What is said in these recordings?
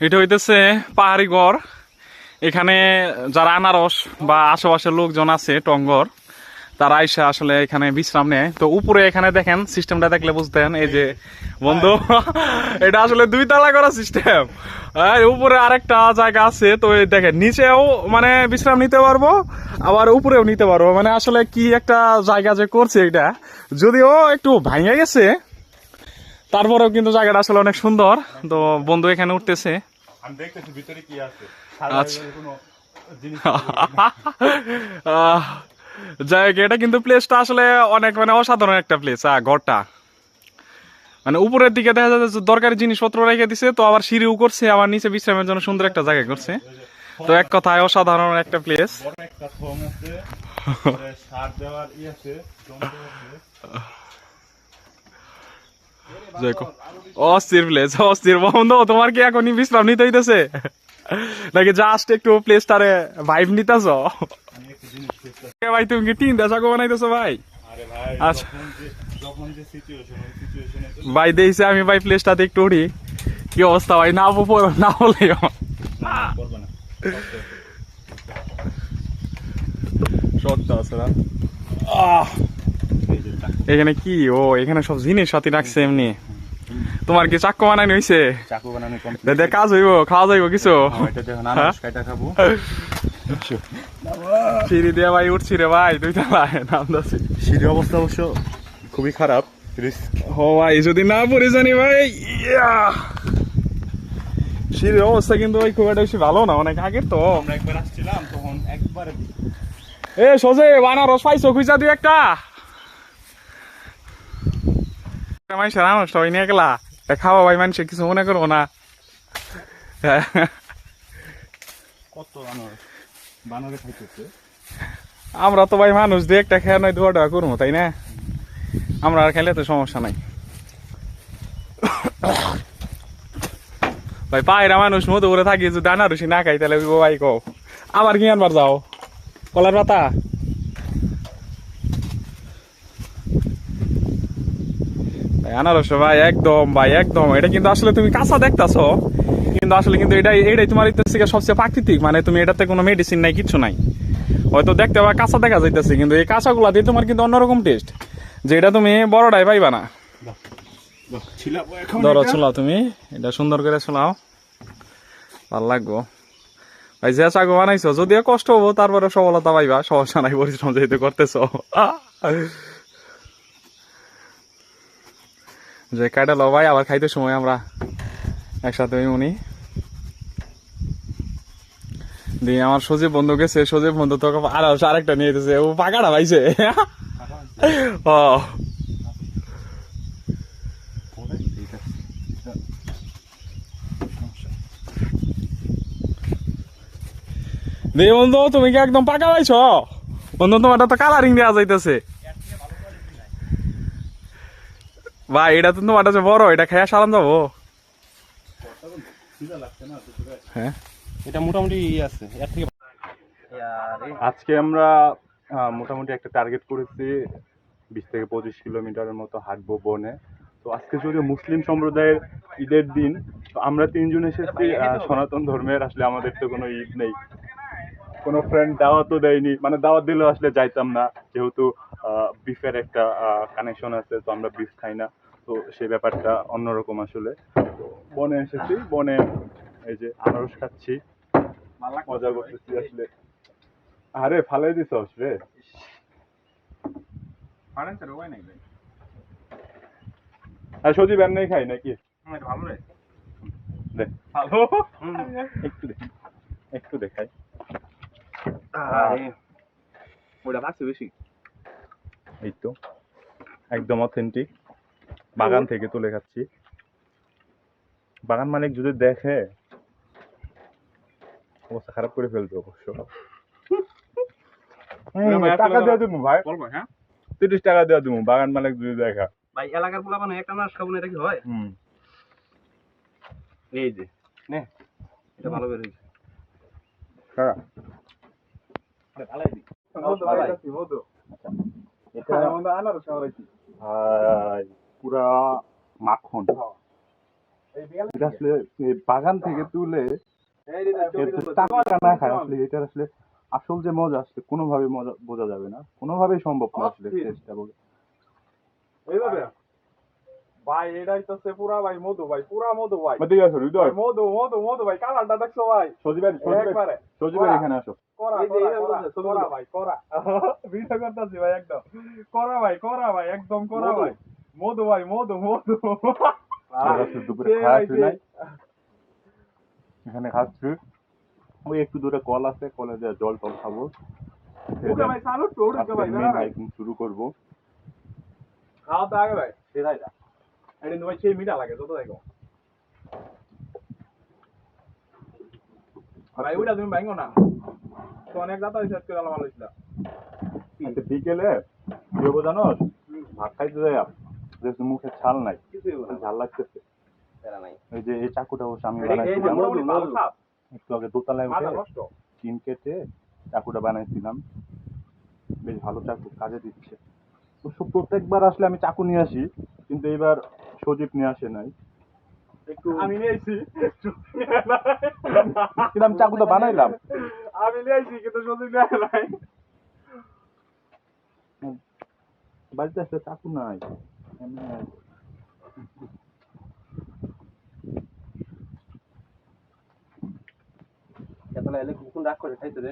এটা হইতেছে পাহাড়ি গড়। এখানে যারা আনারস বা আশেপাশের লোকজন আছে টঙ্গর, তারা আইসা আসলে এখানে বিশ্রাম নেয়। তো উপরে এখানে দেখেন সিস্টেমটা দেখলে বুঝতেন, এই যে বন্ধু এটা আসলে 2 তলা করা সিস্টেম। উপরে আরেকটা জায়গা আছে, তো এই দেখেন নিচেও মানে বিশ্রাম নিতে পারবো, আবার উপরেও নিতে পারবো। মানে আসলে কি একটা জায়গা যে করছে এটা, যদিও একটু ভাঙে গেছে, তারপরেও কিন্তু জায়গাটা আসলে অনেক সুন্দর। তো বন্ধু এখানে উঠতেছে। আমি দেখতেছি ভিতরে কি আছে। আচ্ছা কোনো জিনিস আহ, যাই হোক, এটা কিন্তু প্লেসটা আসলে অনেক মানে অসাধারণ একটা প্লেস। ঘরটা মানে উপরের দিকে দেখা যাচ্ছে দরকারি জিনিসপত্র রেখে দিছে, তো আবার সিঁড়িও করছে, আবার নিচে বিশ্রামের জন্য সুন্দর একটা জায়গা করছে। তো এক কথায় অসাধারণ একটা প্লেস। বড় একটা থম আছে, সার দেওয়ার আছে, যন্ত্র আছে। অস্থির প্লেস, অস্থির। বন্ধু তোমার কি এখনই বিশ্রাম নিতে হইতেছে নাকি জাস্ট একটু প্লেসটারে ভাইব নিতেছ? ভাই তুমি কি টিন দেশাগো বানাইতেছো ভাই? আরে ভাই, আচ্ছা যখন যে সিচুয়েশনে ভাই, দেখছি আমি ভাই প্লেসটাতে একটু উঠি। কি অবস্থা ভাই, না না বলে করবে না। শর্টটা আছে না? এখানে কি ও, এখানে সব জিনিস সাথে রাখছে এমনি। তোমার কি চাক্কু বানানি হইছে? চাকু বানানো দে কাজ হইব, খাওয়া যাইব কিছু? এটা দেখো আনারস কাটা খাবো। সিঁড়ি দিয়ে ভাই উঠছি রে ভাই, 2 তলায় নামতেছি। সিঁড়ির অবস্থা অবশ্য খুবই খারাপ। ও ভাই, যদি না পড়ে জানি ভাই, সিঁড়ির অবস্থা কিন্তু ভাই খুব একটা বেশি ভালো না, অনেক আগের তো। আমরা একবার আসছিলাম তখন একবারে এ সোজে আনারস পাইছো খুঁজা দিও একটা। মানুষের আনারসটা ওই নিয়ে গেলা, খাওয়া ভাই, মানুষের কিছু মনে করবো না। কত আনারস বানারে খাইতেছে। আমরা তো ভাই মানুষ দিয়ে একটা খেয়ে নয় 2 টাকা করবো, তাই না? আমরা আর খেলে তো সমস্যা নাই ভাই। পায়রা মানুষ মতো করে থাকি, যদি আনারসি না খাই তাহলে ভাই কও আবার কি আনবার যাও কলার পাতা? আনারস ভাই একদম, ভাই একদম। এটা কিন্তু আসলে তুমি কাঁচা দেখতাছো, কিন্তু আসলে কিন্তু এটাই তোমার থেকে সবচেয়ে প্রাকৃতিক। মানে তুমি এটাতে কোনো মেডিসিন নাই, কিছু নাই। হয়তো দেখতে বা কাঁচা দেখা যাইতেছে, কিন্তু এই কাঁচাগুলা দিয়ে তোমার কিন্তু অন্যরকম টেস্ট, যেটা তুমি বড়টাই পাইবা না। ধরো ছোলাও তুমি, এটা সুন্দর করে ছোলাও, ভাল লাগবো ভাই। যে চাগো বানাইছো, যদিও কষ্ট হবো, তারপরে সফলতা পাইবা, সমস্যা নাই, পরিশ্রম যেহেতু করতেছো। যে কাটা লো ভাই, আবার খাইতে সময় আমরা একসাথে উনি দিয়ে। আমার সজীব বন্ধু গেছে, সজীব বন্ধু তো আরেকটা নিয়ে যেতেছে, ও পাকাটা পাইছে। ও দিয়ে বন্ধু, তুমি কি একদম পাকা পাইছ বন্ধু? তোমারটা তো কালারিং দেওয়া যাইতেছে ভাই। এটা তো তোমারটা যে বড়, এটা খেয়া সারান যাবো। হ্যাঁ, এটা মোটামুটি আছে এর থেকে। আজকে আমরা মোটামুটি একটা টার্গেট করেছি, 20 থেকে 25 কিলোমিটারের মতো হাঁটবো বনে। তো আজকে যদিও মুসলিম সম্প্রদায়ের ঈদের দিন, তো আমরা 3 জন এসেছি সনাতন ধর্মের। আসলে আমাদের তো কোনো ঈদ নেই, কোনো ফ্রেন্ড দাওয়াতও দেয়নি, মানে দাওয়াত দিলেও আসলে যাইতাম না, যেহেতু বিফের একটা কানেকশন আছে, তো আমরা বিফ খাই না। তো সেই ব্যাপারটা অন্যরকম আসলে। তো বনে এসেছি, বনে এই যে আনারস খাচ্ছি, মজা করতেছি আসলে। আরে ফালাই দিছস রে। আর সজীব এমনি খাই নাকি? ভালো রে, দেখ ভালো, একটু দেখ, একটু দেখাই। ওটা লাগছে বেশি। এই তো একদম অথেন্টিক, বাগান থেকে তুলে খাচ্ছি। বাগান মালিক যদি দেখে অবস্থা খারাপ করে ফেলবে অবশ্য। টাকা দিয়ে দেবো ভাই, 30 টাকা দিয়ে দেবো বাগান মালিক যদি দেখা। ভাই এলাকার পোলা মানে একটা মাস খাবো না, এটা কি হয়? এই যে নে, এটা ভালো বের হয়েছে। কারা পুরা মাখন। এটা আসলে এই বাগান থেকে তুলে টাকা না খায় আসলে এটা আসলে আসল যে মজা আসলে কোনোভাবে মজা বোঝা যাবে না, কোনোভাবেই সম্ভব না আসলে চেষ্টা করে। এইভাবে ভাই এটাই তো সে পুরা ভাই মধু ভাই পুরা মধু ভাই ঠিক আছে হৃদয়, মধু মধু মধু ভাই কালারটা দেখছো ভাই একবারে সজীবের এখানে আসো। করা করা ভাই করা ভিডিও করতেছি ভাই একদম করা ভাই একদম করা ভাই মধু ভাই মধু মধু আসলে দুপুরে খাওয়া নাই, এখানে খাচ্ছি। ওই একটু দূরে কল আছে, কলে দিয়ে জল টল খাবো, ভাই সালুট তো উঠে ভাই মেইন হাইকিং শুরু করবো। খাওয়া তো আগে ভাই সেটাই না এটা ভাই সেই মিঠা লাগে যত দেখো ভাই ওইটা তুমি ভাঙো না তো অনেক দাতা রিসার্চ করে ভালো ছিল আচ্ছা বিকেলে কি হবো জানো, ভাত খাইতে যাই যেহেতু মুখে ছাল নাই, ঝাল লাগতেছে। এই যে এই চাকুটা অবশ্য আমি বানাইছিলাম একটু আগে দোতলায় উঠে চিন কেটে চাকুটা বানাইছিলাম, বেশ ভালো চাকু, কাজে দিচ্ছে। অবশ্য প্রত্যেকবার আসলে আমি চাকু নিয়ে আসি, কিন্তু এবার সজীব নিয়ে আসে নাই। একটু আমি নিয়েছি কিন্তু আমি চাকুটা বানাইলাম। আমি নিয়েছি কিন্তু সত্যি নেয় নাই বাড়িতে আসলে চাকু নাই। এতলা এলে কুকুন রাগ করে খাইতে রে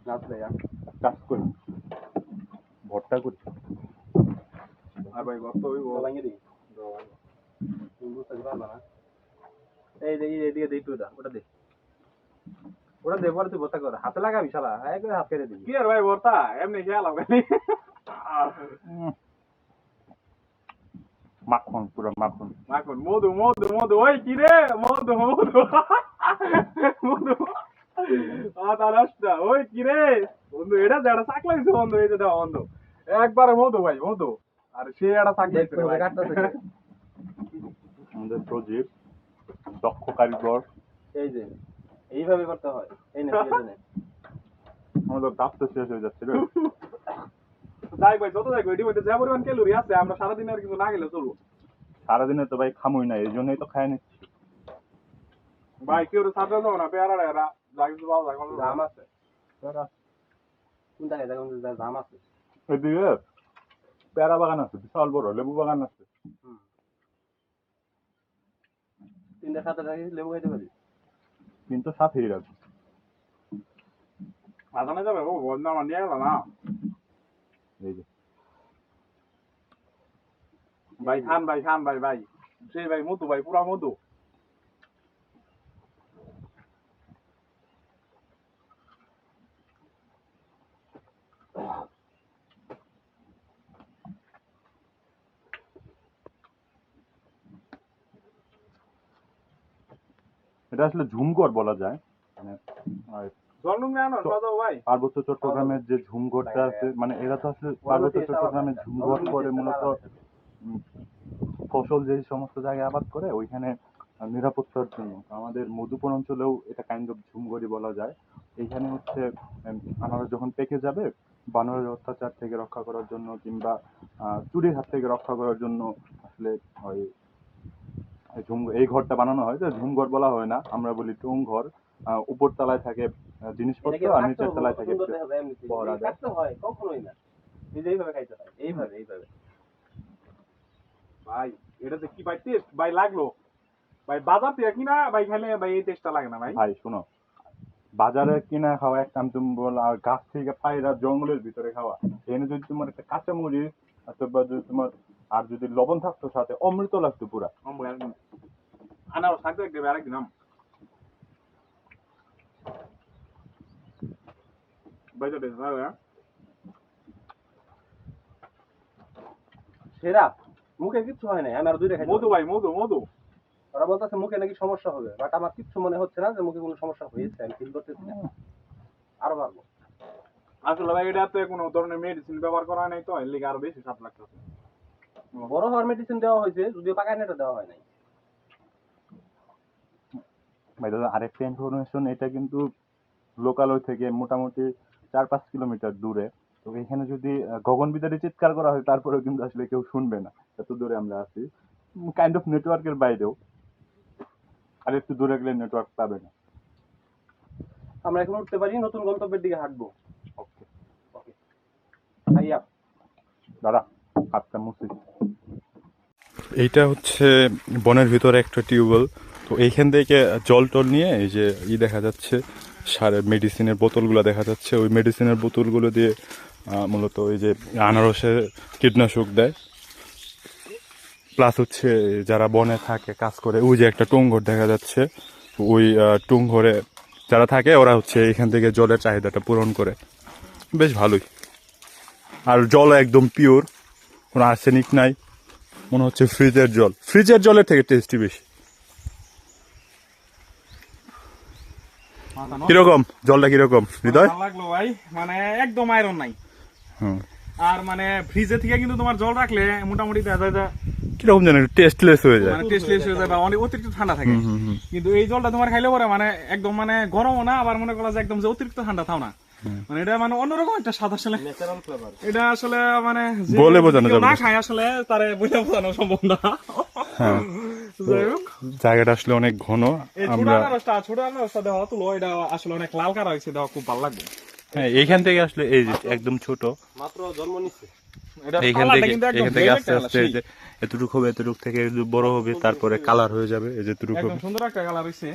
নাচলে কাজ করি, ভর্তা করি। আর ভাই গত ওই ভাঙিয়ে দিই তুমি বুঝতে পারবা না। এই যে এদিকে দিই তুই ওটা দে ওটা দে পরে তুই ভর্তা কর হাতে লাগাবি শালা একবার হাত কেটে দিবি কি আর ভাই বর্তা এমনি খেয়াল হবে মাখন, পুরো মাখন। মাখন মধু মধু মধু ওই কি রে মধু মধু মধু তার রাস্তা ওই কি রে বন্ধু এটা যেটা চাক লাগছে বন্ধু এই যে দেওয়া বন্ধু একবারে মধু ভাই মধু আর সে একটা চাক লাগছে ভাই আমাদের সজীব দক্ষ কারিগর। এই যে এইভাবে করতে হয় এই না আমাদের দাঁত তো শেষ হয়ে যাচ্ছে রে। যাই ভাই যত যাই এটির মধ্যে যা পরিমাণ ক্যালোরি আছে আমরা সারাদিন আর কিছু না গেলে চলবো সারাদিনে তো ভাই খামই না, এই জন্যই তো খাই নিচ্ছি। ভাই কেউ সাথে যাবো না পেয়ারা এরা যা কিছু পাওয়া যায় দাম আছে কোন জায়গায় দেখুন দাম আছে এদিকে পেয়ারা বাগান আছে, বিশাল বড় লেবু বাগান আছে। তিনটা সাথে রাখি লেবু খাইতে পারি কিন্তু সাথেই রাখবো। আসামে যাবে ও বন্ধু আমার নিয়ে গেল না এই যে ভাই খান ভাই ভাই সেই ভাই মধু ভাই পুরা মধু এটা আসলে ঝুমঘর বলা যায়, মানে পার্বত্য চট্টগ্রামের যে ঝুমঘরটা আছে, মানে এরা তো আসলে পার্বত্য চট্টগ্রামের ঝুমঘর করে মূলত ফসল যে সমস্ত জায়গায় আবাদ করে ওইখানে নিরাপত্তার জন্য। আমাদের মধুপুর অঞ্চলেও এটা কাইন্ড অফ ঝুমঘরই বলা যায়। এইখানে হচ্ছে আনারস যখন পেকে যাবে, বানরের অত্যাচার থেকে রক্ষা করার জন্য কিংবা চুরির হাত থেকে রক্ষা করার জন্য আসলে ওই এই ঘরটা বানানো হয়। যে ঝুমঘর বলা হয় না, আমরা বলি টুং ঘর। উপর তলায় থাকে জিনিসপত্র আর নিচের তলায় থাকে পড়া যায়। কখনোই না এইভাবে খাইতে হয় এইভাবে ভাই এটা যে কি ভাই টেস্ট ভাই লাগলো ভাই বাজার থেকে কিনা ভাই খাইলে ভাই এই টেস্টটা লাগে না ভাই ভাই শোনো, বাজারে কিনা খাওয়া এক কাম তুমি বল, আর গাছ থেকে পায়রা জঙ্গলের ভিতরে খাওয়া, এনে যদি তোমার একটা কাঁচা মরিচ অথবা যদি তোমার আর যদি লবণ থাকতো সাথে, অমৃত লাগতো পুরা। আনারস থাকতে দেখবে আরেকদিন ভাই তো টেস্ট ভালো সেরা মুখে কিচ্ছু হয় না আমি আর দুইটা খাই মধু ভাই মধু মধু ওরা বলতেছে মুখে নাকি সমস্যা হবে বাট আমার কিচ্ছু মনে হচ্ছে না যে মুখে কোনো সমস্যা হয়েছে আমি ফিল করতেছি না আরো পারবো আসলে ভাই এটাতে কোনো ধরনের মেডিসিন ব্যবহার করা নাই তো এর লিগে আরো বেশি স্বাদ লাগতেছে বড় হওয়ার মেডিসিন দেওয়া হয়েছে যদিও পাকায় নেটা দেওয়া হয় নাই। ভাই দাদা আরেকটা ইনফরমেশন, এটা কিন্তু লোকালয় থেকে মোটামুটি 4-5 কিলোমিটার দূরে। তো এখানে যদি গগন বিদারী চিৎকার করা হয় তারপরেও কিন্তু আসলে কেউ শুনবে না, এত দূরে আমরা আছি, কাইন্ড অফ নেটওয়ার্কের বাইরেও। আর একটু দূরে গেলে নেটওয়ার্ক পাবে না। আমরা এখন উঠতে পারি, নতুন গন্তব্যের দিকে হাঁটবো। ওকে, ওকে ভাইয়া, দাঁড়া, হাতটা মুছি। এইটা হচ্ছে বনের ভিতরে একটা টিউবওয়েল। তো এইখান থেকে জল টল নিয়ে এই যে দেখা যাচ্ছে সারের মেডিসিনের বোতলগুলো দেখা যাচ্ছে, ওই মেডিসিনের বোতলগুলো দিয়ে মূলত ওই যে আনারসের কীটনাশক দেয়। প্লাস হচ্ছে যারা বনে থাকে কাজ করে, ওই যে একটা টুংঘর দেখা যাচ্ছে, ওই টুংঘরে যারা থাকে ওরা হচ্ছে এখান থেকে জলের চাহিদাটা পূরণ করে। বেশ ভালোই। আর জল একদম পিওর, কোনো আর্সেনিক নাই, মনে হচ্ছে ফ্রিজের জল। ফ্রিজের জলের থেকে টেস্টি বেশি। কিরকম জলটা, কিরকম হৃদয়? ভালো লাগলো ভাই, মানে একদম আয়রন নাই। হুম। আর মানে ফ্রিজে থেকে কিন্তু তোমার জল রাখলে মোটামুটি দেখা যায় যে কিরকম যেন টেস্টলেস হয়ে যায়। মানে টেস্টলেস হয়ে যায় বা অনেক অতিরিক্ত ঠান্ডা থাকে। কিন্তু এই জলটা তোমার খাইলে পরে মানে একদম মানে গরমও না, আবার মনে করা যায় একদম যে অতিরিক্ত ঠান্ডা থাও না। মানে এটা মানে অন্যরকম একটা স্বাদ আসলে, ন্যাচারাল ফ্লেভার। এটা আসলে মানে যে বলে বোঝানো কেউ যাবে না না। খায় আসলে তারে বলে বোঝানো সম্ভব না। হ্যাঁ, যাই হোক, জায়গাটা আসলে অনেক ঘন। এই ছোট আমরা আনারসটা দেওয়া তুলো, এটা আসলে অনেক লাল কালার হয়েছে, দেওয়া খুব ভালো লাগবে। হ্যাঁ, এইখান থেকে আসলে এই যে একদম ছোট, মাত্র জন্ম নিচ্ছে। এটা এইখান কালারটা থেকে কিন্তু একদম এখান থেকে velvet আস্তে কালার, আস্তে এই যে এতটুকু হবে, এতটুকু থেকে বড় হবে, তারপরে কালার হয়ে যাবে এই যে এতটুকু একদম হবে। সুন্দর একটা কালার হয়েছে।